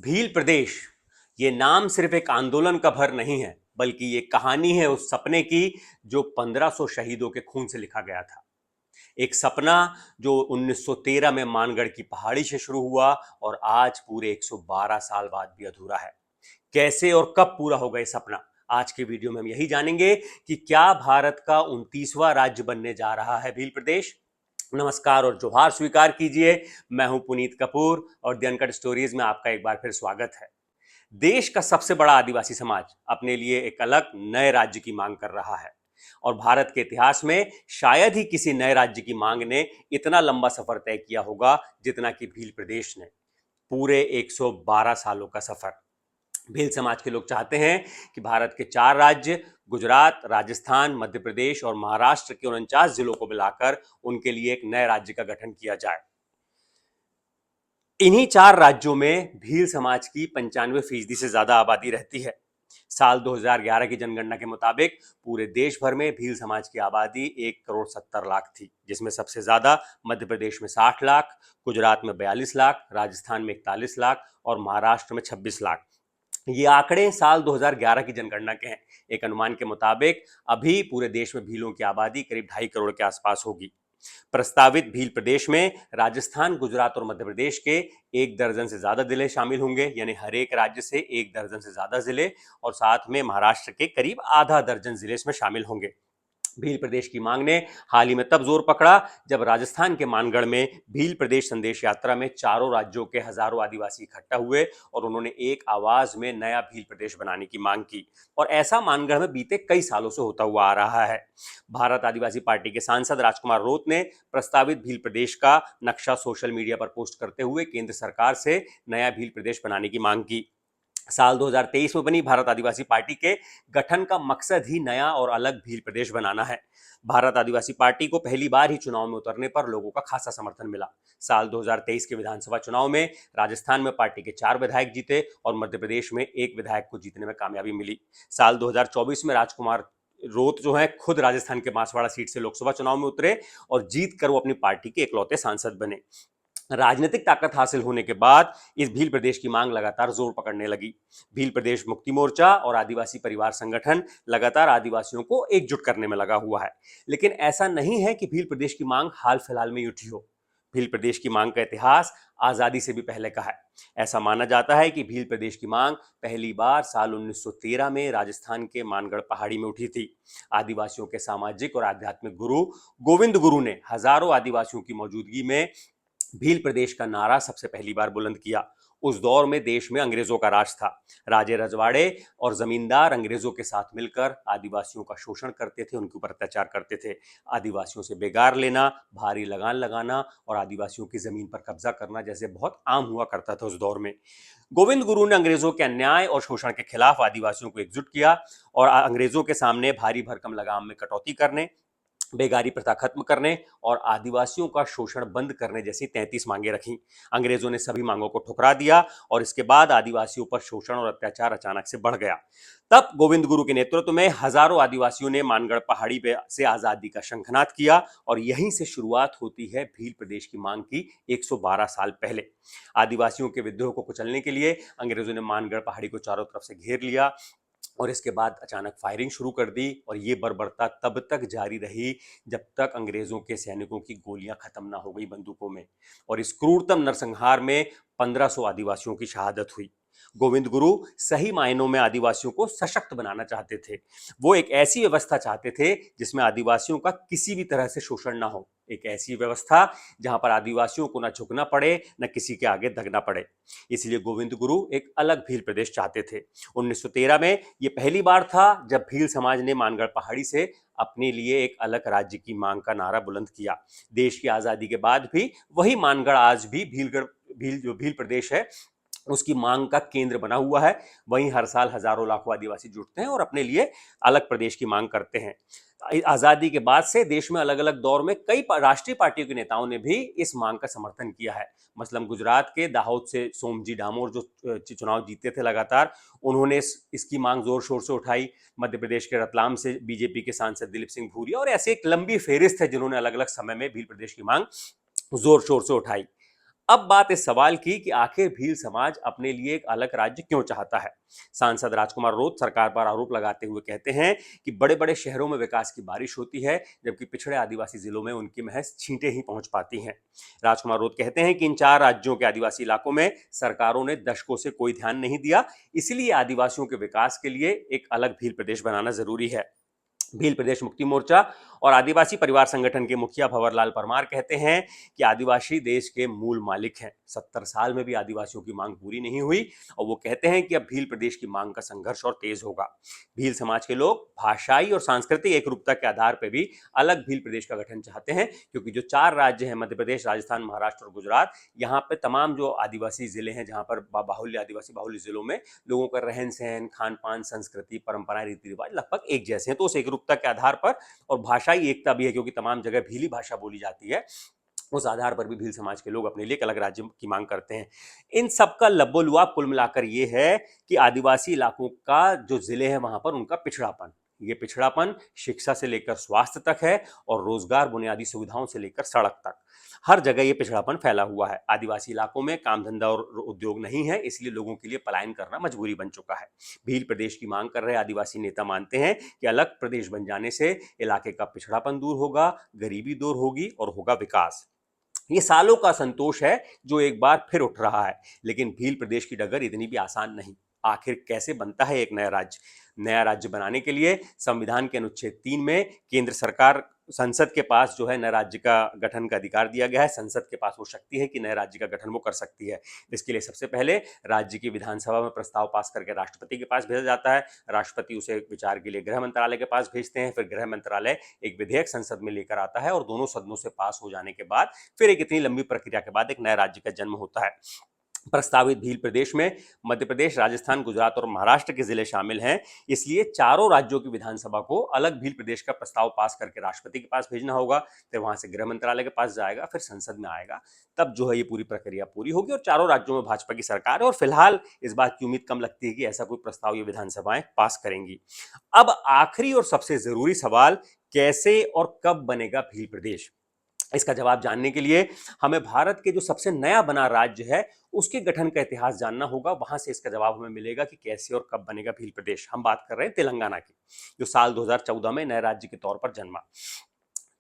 भील प्रदेश ये नाम सिर्फ एक आंदोलन का भर नहीं है, बल्कि ये कहानी है उस सपने की जो 1500 शहीदों के खून से लिखा गया था। एक सपना जो 1913 में मानगढ़ की पहाड़ी से शुरू हुआ और आज पूरे 112 साल बाद भी अधूरा है। कैसे और कब पूरा होगा ये सपना? आज के वीडियो में हम यही जानेंगे कि क्या भारत का 29वां राज्य बनने जा रहा है भील प्रदेश। नमस्कार और जोहार स्वीकार कीजिए। मैं हूं पुनीत कपूर और द अनकट स्टोरीज में आपका एक बार फिर स्वागत है। देश का सबसे बड़ा आदिवासी समाज अपने लिए एक अलग नए राज्य की मांग कर रहा है और भारत के इतिहास में शायद ही किसी नए राज्य की मांग ने इतना लंबा सफर तय किया होगा जितना कि भील प्रदेश ने। पूरे 112 सालों का सफर। भील समाज के लोग चाहते हैं कि भारत के 4 राज्य गुजरात, राजस्थान, मध्य प्रदेश और महाराष्ट्र के 49 जिलों को मिलाकर उनके लिए एक नए राज्य का गठन किया जाए। इन्हीं 4 राज्यों में भील समाज की 95% से ज्यादा आबादी रहती है। साल 2011 की जनगणना के मुताबिक पूरे देश भर में भील समाज की आबादी 1,70,00,000 थी, जिसमें सबसे ज्यादा मध्य प्रदेश में 60 लाख, गुजरात में 42 लाख, राजस्थान में 41 लाख और महाराष्ट्र में 26 लाख। ये आंकड़े साल 2011 की जनगणना के हैं। एक अनुमान के मुताबिक अभी पूरे देश में भीलों की आबादी करीब 2.5 करोड़ के आसपास होगी। प्रस्तावित भील प्रदेश में राजस्थान, गुजरात और मध्य प्रदेश के 1 दर्जन से ज्यादा जिले शामिल होंगे, यानी हर एक राज्य से 1 दर्जन से ज्यादा जिले, और साथ में महाराष्ट्र के करीब आधा दर्जन जिले इसमें शामिल होंगे। भील प्रदेश की मांग ने हाल ही में तब जोर पकड़ा जब राजस्थान के मानगढ़ में भील प्रदेश संदेश यात्रा में चारों राज्यों के हजारों आदिवासी इकट्ठा हुए और उन्होंने एक आवाज में नया भील प्रदेश बनाने की मांग की। और ऐसा मानगढ़ में बीते कई सालों से होता हुआ आ रहा है। भारत आदिवासी पार्टी के सांसद राजकुमार रोत ने प्रस्तावित भील प्रदेश का नक्शा सोशल मीडिया पर पोस्ट करते हुए केंद्र सरकार से नया भील प्रदेश बनाने की मांग की। साल 2023 में बनी भारत आदिवासी पार्टी के गठन का मकसद ही नया और अलग भील प्रदेश बनाना है। भारत आदिवासी पार्टी को पहली बार ही चुनाव में उतरने पर लोगों का खासा समर्थन मिला। साल 2023 के विधानसभा चुनाव में राजस्थान में पार्टी के 4 विधायक जीते और मध्य प्रदेश में 1 विधायक को जीतने में कामयाबी मिली। साल 2024 में राजकुमार रोत जो है खुद राजस्थान के बांसवाड़ा सीट से लोकसभा चुनाव में उतरे और जीत कर वो अपनी पार्टी के इकलौते सांसद बने। राजनीतिक ताकत हासिल होने के बाद इस भील प्रदेश की मांग लगातार जोर पकड़ने लगी। भील प्रदेश मुक्ति मोर्चा और आदिवासी परिवार संगठन लगातार आदिवासियों को एकजुट करने में लगा हुआ है। लेकिन ऐसा नहीं है कि भील प्रदेश की मांग हाल फिलहाल में उठी हो। भील प्रदेश की मांग का इतिहास आजादी से भी पहले का है। ऐसा माना जाता है कि भील प्रदेश की मांग पहली बार साल 1913 में राजस्थान के मानगढ़ पहाड़ी में उठी थी। आदिवासियों के सामाजिक और आध्यात्मिक गुरु गोविंद गुरु ने हजारों आदिवासियों की मौजूदगी में भील प्रदेश का नारा सबसे पहली बार बुलंद किया। उस दौर में देश में अंग्रेजों का राज था। राजे रजवाड़े और जमींदार अंग्रेजों के साथ मिलकर आदिवासियों का शोषण करते थे, उनके ऊपर अत्याचार करते थे। आदिवासियों से बेगार लेना, भारी लगान लगाना और आदिवासियों की जमीन पर कब्जा करना जैसे बहुत आम हुआ करता था उस दौर में। गोविंद गुरु ने अंग्रेजों के अन्याय और शोषण के खिलाफ आदिवासियों को एकजुट किया और अंग्रेजों के सामने भारी भरकम लगाम में कटौती करने, बेगारी प्रथा खत्म करने और आदिवासियों का शोषण बंद करने जैसी 33 मांगे रखी। अंग्रेजों ने सभी मांगों को ठुकरा दिया और इसके बाद आदिवासियों पर शोषण और अत्याचार अचानक से बढ़ गया। तब गोविंद गुरु के नेतृत्व में हजारों आदिवासियों ने मानगढ़ पहाड़ी पे से आजादी का शंखनाद किया और यहीं से शुरुआत होती है भील प्रदेश की मांग की 112 साल पहले। आदिवासियों के विद्रोह को कुचलने के लिए अंग्रेजों ने मानगढ़ पहाड़ी को चारों तरफ से घेर लिया और इसके बाद अचानक फायरिंग शुरू कर दी और ये बर्बरता तब तक जारी रही जब तक अंग्रेजों के सैनिकों की गोलियां खत्म ना हो गई बंदूकों में। और इस क्रूरतम नरसंहार में 1500 आदिवासियों की शहादत हुई। गोविंद गुरु सही मायनों में आदिवासियों को सशक्त बनाना चाहते थे। वो एक ऐसी व्यवस्था चाहते थे जिसमें आदिवासियों का किसी भी तरह से शोषण ना हो, एक ऐसी व्यवस्था जहां पर आदिवासियों को ना झुकना पड़े, न किसी के आगे दगना पड़े। इसलिए गोविंद गुरु एक अलग भील प्रदेश चाहते थे। 1913 में यह पहली बार था जब भील समाज ने मानगढ़ पहाड़ी से अपने लिए एक अलग राज्य की मांग का नारा बुलंद किया। देश की आजादी के बाद भी वही मानगढ़ आज भी भील प्रदेश है उसकी मांग का केंद्र बना हुआ है। वहीं हर साल हजारों लाखों आदिवासी जुटते हैं और अपने लिए अलग प्रदेश की मांग करते हैं। आजादी के बाद से देश में अलग अलग दौर में कई राष्ट्रीय पार्टियों के नेताओं ने भी इस मांग का समर्थन किया है। मसलन गुजरात के दाहोद से सोमजी डामोर जो चुनाव जीते थे लगातार, उन्होंने इसकी मांग जोर शोर से उठाई। मध्य प्रदेश के रतलाम से बीजेपी के सांसद दिलीप सिंह भूरिया और ऐसे एक लंबी फेहरिस्त है जिन्होंने अलग अलग समय में भील प्रदेश की मांग जोर शोर से उठाई। अब बात इस सवाल की कि आखिर भील समाज अपने लिए एक अलग राज्य क्यों चाहता है। सांसद राजकुमार रोत सरकार पर आरोप लगाते हुए कहते हैं कि बड़े बड़े शहरों में विकास की बारिश होती है, जबकि पिछड़े आदिवासी जिलों में उनकी महज छींटें ही पहुंच पाती हैं। राजकुमार रोत कहते हैं कि इन 4 राज्यों के आदिवासी इलाकों में सरकारों ने दशकों से कोई ध्यान नहीं दिया, इसलिए आदिवासियों के विकास के लिए एक अलग भील प्रदेश बनाना जरूरी है। भील प्रदेश मुक्ति मोर्चा और आदिवासी परिवार संगठन के मुखिया भंवरलाल परमार कहते हैं कि आदिवासी देश के मूल मालिक हैं। 70 साल में भी आदिवासियों की मांग पूरी नहीं हुई और वो कहते हैं कि अब भील प्रदेश की मांग का संघर्ष और तेज होगा। भील समाज के लोग भाषाई और सांस्कृतिक एकरूपता के आधार पर भी अलग भील प्रदेश का गठन चाहते हैं, क्योंकि जो 4 राज्य हैं, मध्य प्रदेश, राजस्थान, महाराष्ट्र और गुजरात, यहाँ पे तमाम जो आदिवासी जिले हैं, जहाँ पर बाहुल्य आदिवासी बाहुल्य जिलों में लोगों का रहन सहन, खान पान, संस्कृति, परंपराएं, रीति रिवाज लगभग एक जैसे हैं। तो उस एकरूपता के आधार पर और भाषाई एकता भी है, क्योंकि तमाम जगह भीली भाषा बोली जाती है, उस आधार पर भी भील समाज के लोग अपने लिए एक अलग राज्य की मांग करते हैं। इन सबका लब्बो-लुआब कुल मिलाकर ये है कि आदिवासी इलाकों का जो जिले हैं वहां पर उनका पिछड़ापन, ये पिछड़ापन शिक्षा से लेकर स्वास्थ्य तक है और रोजगार, बुनियादी सुविधाओं से लेकर सड़क तक, हर जगह ये पिछड़ापन फैला हुआ है। आदिवासी इलाकों में काम धंधा और उद्योग नहीं है, इसलिए लोगों के लिए पलायन करना मजबूरी बन चुका है। भील प्रदेश की मांग कर रहे आदिवासी नेता मानते हैं कि अलग प्रदेश बन जाने से इलाके का पिछड़ापन दूर होगा, गरीबी दूर होगी और होगा विकास। ये सालों का संतोष है जो एक बार फिर उठ रहा है, लेकिन भील प्रदेश की डगर इतनी भी आसान नहीं। आखिर कैसे बनता है एक नया राज्य? नया राज्य बनाने के लिए संविधान के अनुच्छेद 3 में केंद्र सरकार, संसद के पास जो है नए राज्य का गठन का अधिकार दिया गया है। संसद के पास वो शक्ति है कि नए राज्य का गठन वो कर सकती है। इसके लिए सबसे पहले राज्य की विधानसभा में प्रस्ताव पास करके राष्ट्रपति के पास भेजा जाता है। राष्ट्रपति उसे विचार के लिए गृह मंत्रालय के पास भेजते हैं, फिर गृह मंत्रालय एक विधेयक संसद में लेकर आता है और दोनों सदनों से पास हो जाने के बाद फिर एक इतनी लंबी प्रक्रिया के बाद एक नए राज्य का जन्म होता है। प्रस्तावित भील प्रदेश में मध्य प्रदेश, राजस्थान, गुजरात और महाराष्ट्र के जिले शामिल हैं, इसलिए चारों राज्यों की विधानसभा को अलग भील प्रदेश का प्रस्ताव पास करके राष्ट्रपति के पास भेजना होगा, फिर वहां से गृह मंत्रालय के पास जाएगा, फिर संसद में आएगा, तब जो है ये पूरी प्रक्रिया पूरी होगी और चारों राज्यों में भाजपा की सरकार है और फिलहाल इस बात की उम्मीद कम लगती है कि ऐसा कोई प्रस्ताव ये विधानसभाएं पास करेंगी। अब आखिरी और सबसे जरूरी सवाल, कैसे और कब बनेगा भील प्रदेश? इसका जवाब जानने के लिए हमें भारत के जो सबसे नया बना राज्य है उसके गठन का इतिहास जानना होगा। वहां से इसका जवाब हमें मिलेगा कि कैसे और कब बनेगा भील प्रदेश। हम बात कर रहे हैं तेलंगाना की, जो साल 2014 में नए राज्य के तौर पर जन्मा।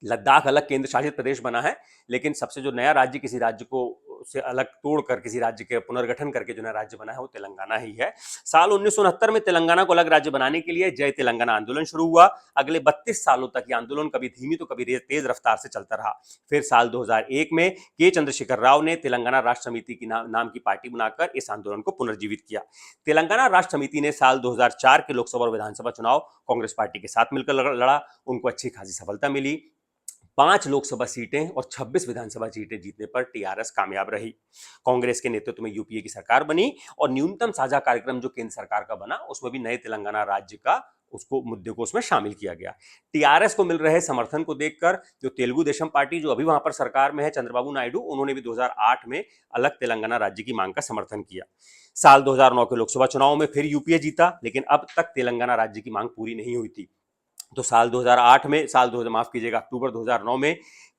लद्दाख अलग केंद्र शासित प्रदेश बना है, लेकिन सबसे जो नया राज्य किसी राज्य को से अलग तोड़कर किसी राज्य के पुनर्गठन करके जो नया राज्य बना है वो तेलंगाना ही है। साल 1969 में तेलंगाना को अलग राज्य बनाने के लिए जय तेलंगाना आंदोलन शुरू हुआ। अगले 32 सालों तक ये आंदोलन कभी धीमी तो कभी तेज रफ्तार से चलता रहा। फिर साल 2001 में के चंद्रशेखर राव ने तेलंगाना राष्ट्र समिति की नाम की पार्टी बनाकर इस आंदोलन को पुनर्जीवित किया। तेलंगाना राष्ट्र समिति ने साल 2004 के लोकसभा और विधानसभा चुनाव कांग्रेस पार्टी के साथ मिलकर लड़ा। उनको अच्छी खासी सफलता मिली। 5 लोकसभा सीटें और 26 विधानसभा सीटें जीतने पर टीआरएस कामयाब रही। कांग्रेस के नेतृत्व में यूपीए की सरकार बनी और न्यूनतम साझा कार्यक्रम जो केंद्र सरकार का बना उसमें भी नए तेलंगाना राज्य का उसको मुद्दे को उसमें शामिल किया गया। टीआरएस को मिल रहे समर्थन को देखकर जो तेलुगु देशम पार्टी जो अभी वहां पर सरकार में है, चंद्रबाबू नायडू, उन्होंने भी 2008 में अलग तेलंगाना राज्य की मांग का समर्थन किया। साल 2009 के लोकसभा चुनाव में फिर यूपीए जीता, लेकिन अब तक तेलंगाना राज्य की मांग पूरी नहीं हुई थी। तो साल 2008 में अक्टूबर 2009 में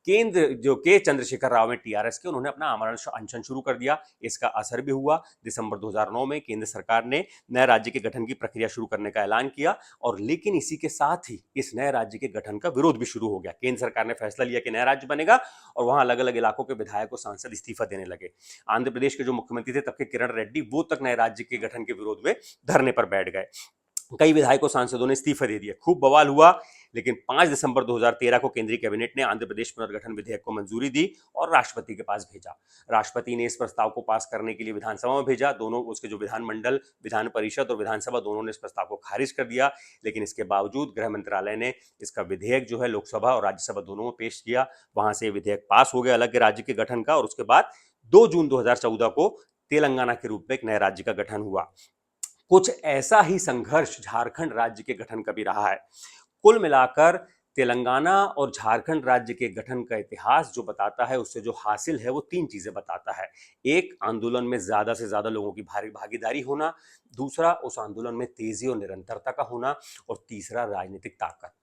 केंद्र जो के चंद्रशेखर राव में टीआरएस के, उन्होंने अपना आमरण अनशन शुरू कर दिया। इसका असर भी हुआ। दिसंबर 2009 में केंद्र सरकार ने नए राज्य के गठन की प्रक्रिया शुरू करने का ऐलान किया और लेकिन इसी के साथ ही इस नए राज्य के गठन का विरोध भी शुरू हो गया। केंद्र सरकार ने फैसला लिया कि नया राज्य बनेगा और वहां अलग अलग इलाकों के विधायक और सांसद इस्तीफा देने लगे। आंध्र प्रदेश के जो मुख्यमंत्री थे तब के किरण रेड्डी, वो तक नए राज्य के गठन के विरोध में धरने पर बैठ गए। कई विधायकों सांसदों ने इस्तीफा दे दिया। खूब बवाल हुआ, लेकिन 5 दिसंबर 2013 को केंद्रीय कैबिनेट ने आंध्र प्रदेश पुनर्गठन विधेयक को मंजूरी दी और राष्ट्रपति के पास भेजा। राष्ट्रपति ने इस प्रस्ताव को पास करने के लिए विधानसभा में भेजा। दोनों उसके जो विधानमंडल, विधान परिषद और विधानसभा दोनों ने इस प्रस्ताव को खारिज कर दिया, लेकिन इसके बावजूद गृह मंत्रालय ने इसका विधेयक जो है लोकसभा और राज्यसभा दोनों में पेश किया। वहां से विधेयक पास हो गया अलग राज्य के गठन का और उसके बाद 2 जून 2014 को तेलंगाना के रूप में एक नए राज्य का गठन हुआ। कुछ ऐसा ही संघर्ष झारखंड राज्य के गठन का भी रहा है। कुल मिलाकर तेलंगाना और झारखंड राज्य के गठन का इतिहास जो बताता है, उससे जो हासिल है वो 3 चीजें बताता है। एक, आंदोलन में ज्यादा से ज्यादा लोगों की भारी भागीदारी होना। दूसरा, उस आंदोलन में तेजी और निरंतरता का होना। और तीसरा, राजनीतिक ताकत।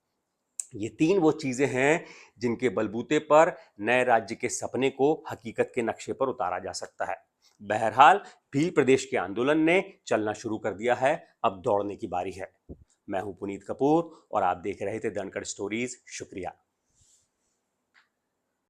ये तीन वो चीजें हैं जिनके बलबूते पर नए राज्य के सपने को हकीकत के नक्शे पर उतारा जा सकता है। बहरहाल भील प्रदेश के आंदोलन ने चलना शुरू कर दिया है, अब दौड़ने की बारी है। मैं हूं पुनीत कपूर और आप देख रहे थे दनकड़ स्टोरीज। शुक्रिया।